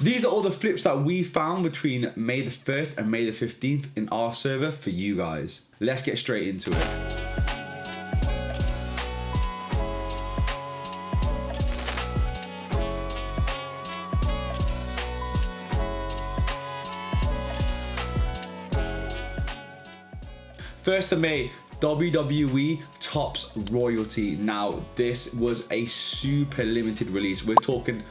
These are all the flips that we found between May the 1st and May the 15th in our server for you guys. Let's get straight into it. First of May, WWE Topps Royalty. Now, this was a super limited release. We're talking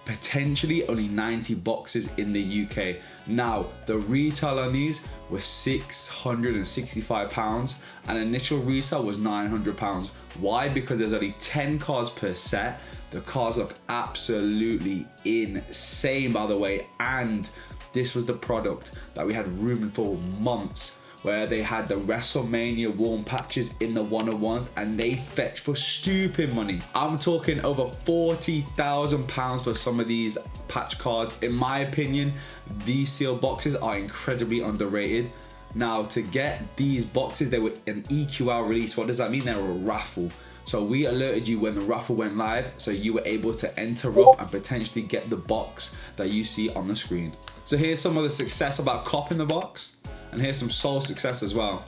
potentially only 90 boxes in the UK. Now, the retail on these was £665 and initial resale was £900. Why? Because there's only 10 cards per set. The cards look absolutely insane, by the way, and this was the product that we had rooming for months, where they had the WrestleMania worn patches in the 101s and they fetched for stupid money. I'm talking over £40,000 for some of these patch cards. In my opinion, these sealed boxes are incredibly underrated. Now, to get these boxes, they were an EQL release. What does that mean? They were a raffle. So we alerted you when the raffle went live, so you were able to enter up and potentially get the box that you see on the screen. So here's some of the success about copping the box. And here's some soul success as well.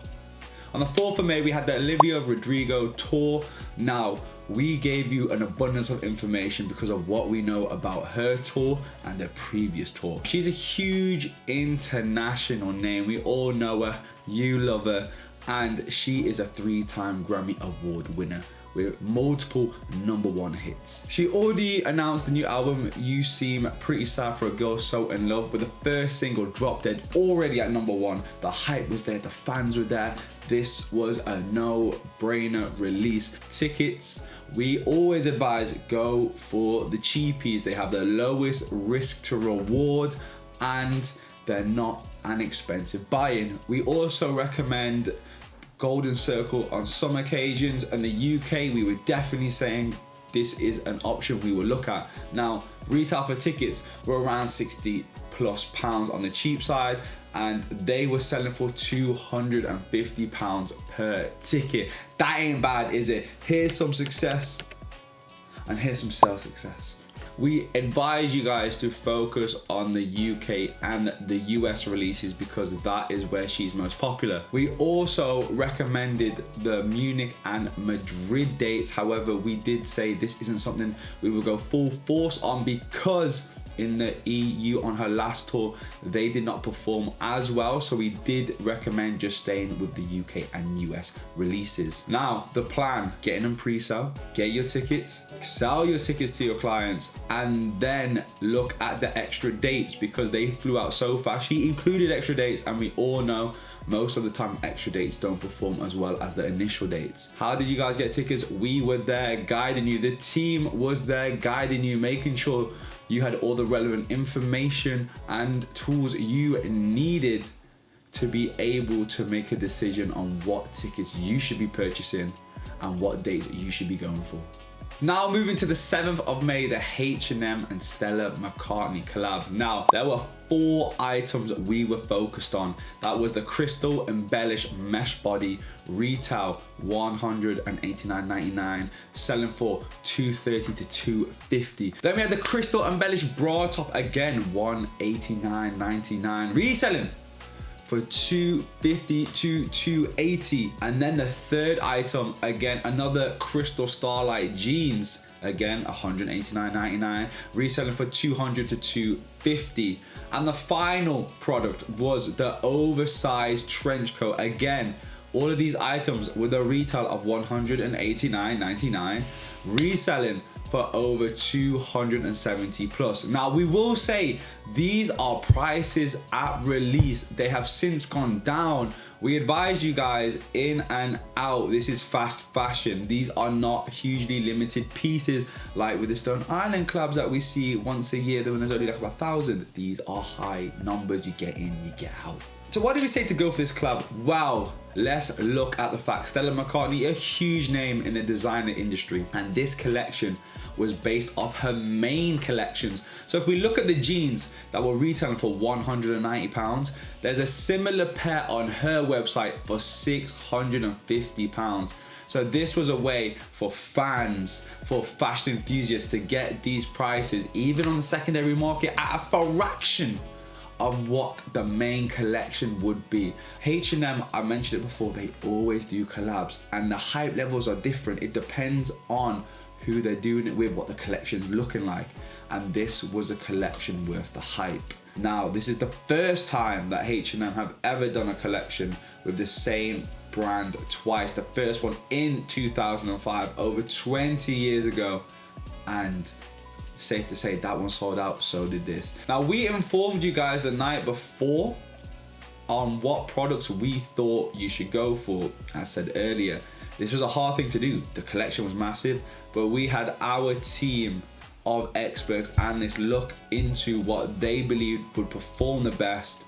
On the 4th of May, we had the Olivia Rodrigo tour. Now, we gave you an abundance of information because of what we know about her tour and the previous tour. She's a huge international name. We all know her, you love her, and she is a 3-time Grammy Award winner with multiple #1 hits. She already announced the new album, You Seem Pretty Sad for a Girl So In Love, with the first single Drop Dead already at #1. The hype was there, the fans were there. This was a no-brainer release. Tickets, we always advise go for the cheapies. They have the lowest risk to reward and they're not an expensive buy-in. We also recommend Golden Circle on some occasions. In the UK, we were definitely saying this is an option we will look at. Now, retail for tickets were around £60+ on the cheap side, and they were selling for £250 per ticket. That ain't bad, is it? Here's some success, and here's some sales success. We advise you guys to focus on the UK and the US releases because that is where she's most popular. We also recommended the Munich and Madrid dates. However, we did say this isn't something we will go full force on because in the EU on her last tour, they did not perform as well. So we did recommend just staying with the UK and US releases. Now, the plan, getting them pre-sale, get your tickets, sell your tickets to your clients, and then look at the extra dates because they flew out so fast. She included extra dates, and we all know most of the time extra dates don't perform as well as the initial dates. How did you guys get tickets? We were there guiding you. The team was there guiding you, making sure you had all the relevant information and tools you needed to be able to make a decision on what tickets you should be purchasing and what dates you should be going for. Now moving to the 7th of May, the H&M and Stella McCarthney collab. Now, there were 4 items that we were focused on. That was the crystal embellished mesh body, retail $189.99, selling for $230 to $250. Then we had the crystal embellished bra top, again $189.99, reselling for $250 to $280. And then the third item, again another crystal starlight jeans, again $189.99, reselling for $200 to $250. And the final product was the oversized trench coat. Again, all of these items with a retail of $189.99, reselling for over $270+. Now, we will say these are prices at release. They have since gone down. We advise you guys in and out. This is fast fashion. These are not hugely limited pieces like with the Stone Island collabs that we see once a year when there's only like about 1,000. These are high numbers. You get in, you get out. So what do we say to go for this collab? Well, let's look at the facts. Stella McCarthney, a huge name in the designer industry, and this collection was based off her main collections. So if we look at the jeans that were retailing for £190, there's a similar pair on her website for £650. So this was a way for fans, for fashion enthusiasts to get these prices, even on the secondary market, at a fraction of what the main collection would be. H&M, I mentioned it before, they always do collabs, and the hype levels are different. It depends on who they're doing it with, what the collection's looking like. And this was a collection worth the hype. Now, this is the first time that H&M have ever done a collection with the same brand twice. The first one in 2005, over 20 years ago. And safe to say that one sold out, so did this. Now, we informed you guys the night before on what products we thought you should go for. As I said earlier, this was a hard thing to do. The collection was massive, but we had our team of experts, analysts, look into what they believed would perform the best,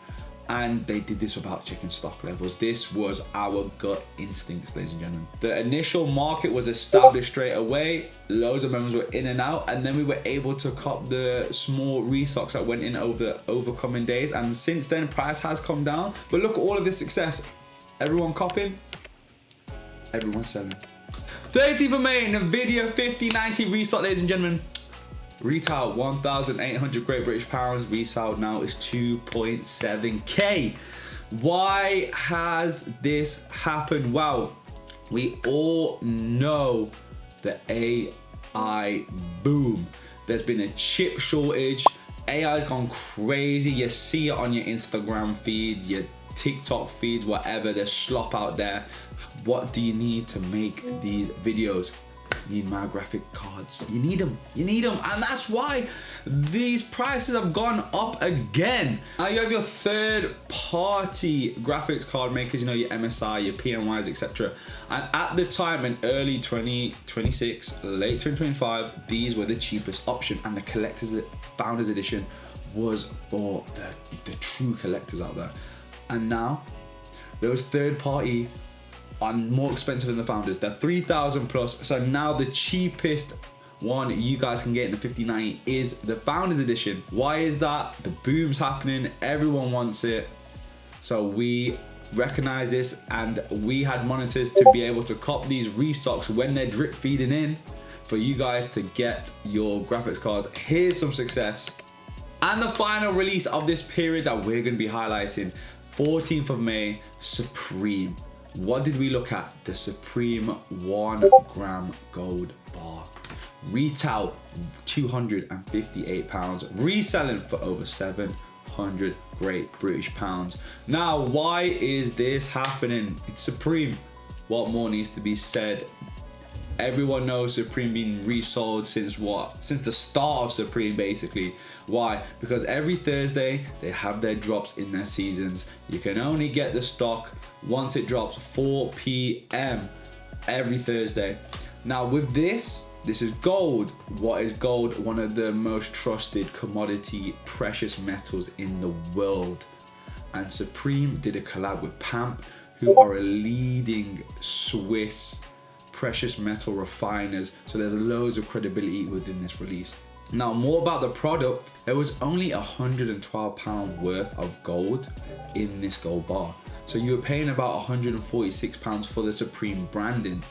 and they did this without checking stock levels. This was our gut instincts, ladies and gentlemen. The initial market was established straight away. Loads of members were in and out, and then we were able to cop the small restocks that went in over coming days, and since then price has come down. But look at all of this success. Everyone copping, everyone selling. 13th of May, Nvidia 5090 restock, ladies and gentlemen. Retail 1,800 Great British pounds. Resale now is 2.7k. Why has this happened? Well, we all know the AI boom. There's been a chip shortage. AI has gone crazy. You see it on your Instagram feeds, your TikTok feeds, whatever. There's slop out there. What do you need to make these videos? You need my graphic cards. You need them. You need them. And that's why these prices have gone up again. Now you have your third-party graphics card makers, you know, your MSI, your PNYs, etc. And at the time in early 2026, late 2025, these were the cheapest option. And the collector's founders edition was for the true collectors out there. And now those third-party are more expensive than the founders. They're 3,000 plus. So now the cheapest one you guys can get in the 5090 is the founders edition. Why is that? The boom's happening. Everyone wants it. So we recognize this, and we had monitors to be able to cop these restocks when they're drip feeding in for you guys to get your graphics cards. Here's some success. And the final release of this period that we're going to be highlighting, 14th of May, Supreme. What did we look at? The Supreme 1 gram gold bar. Retail £258, reselling for over 700 Great British pounds. Now, why is this happening? It's Supreme. What more needs to be said? Everyone knows Supreme being resold since what? Since the start of Supreme, basically. Why? Because every Thursday they have their drops in their seasons. You can only get the stock once it drops 4 p.m. every Thursday. Now with this is gold. What is gold? One of the most trusted commodity precious metals in the world. And Supreme did a collab with PAMP, who are a leading Swiss precious metal refiners, so there's loads of credibility within this release. Now, more about the product. There was only £112 worth of gold in this gold bar, so you were paying about £146 for the Supreme branding.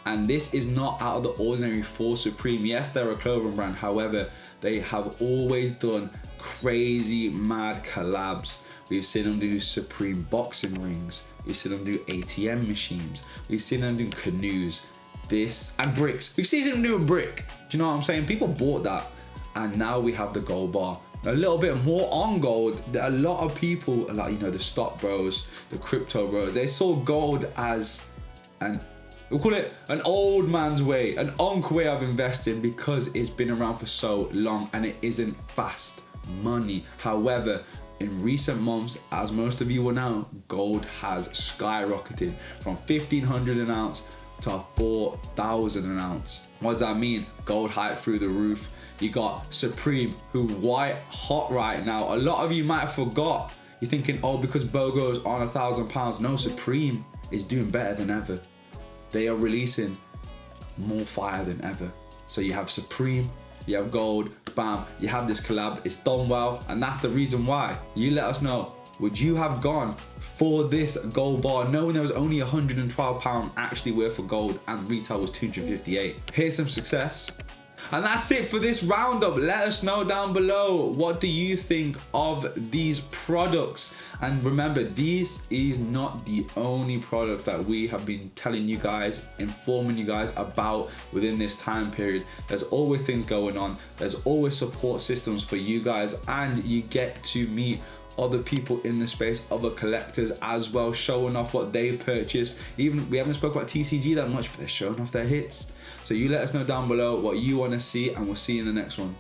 And this is not out of the ordinary for Supreme. Yes, they're a clothing brand, however, they have always done crazy mad collabs. We've seen them do Supreme boxing rings, we've seen them do ATM machines, we've seen them do canoes, this, and bricks. We've seen them do a brick. Do you know what I'm saying? People bought that, and now we have the gold bar. A little bit more on gold. A lot of people, like, you know, the stock bros, the crypto bros, they saw gold as we'll call it an old man's way, an unk way of investing, because it's been around for so long and it isn't fast money. However, in recent months, as most of you will know, gold has skyrocketed from 1,500 an ounce to 4,000 an ounce. What does that mean? Gold hype through the roof. You got Supreme, who white hot right now. A lot of you might have forgot. You're thinking, oh, because BOGO's on £1,000. No, Supreme is doing better than ever. They are releasing more fire than ever. So you have Supreme, you have gold, bam, you have this collab, it's done well, and that's the reason why. You let us know, would you have gone for this gold bar knowing there was only £112 actually worth of gold and retail was 258? Here's some success. And that's it for this roundup. Let us know down below, what do you think of these products? And remember, this is not the only products that we have been telling you guys, informing you guys about within this time period. There's always things going on. There's always support systems for you guys, and you get to meet other people in the space, other collectors as well, showing off what they purchased. Even we haven't spoke about TCG that much, but they're showing off their hits. So you let us know down below what you want to see, and we'll see you in the next one.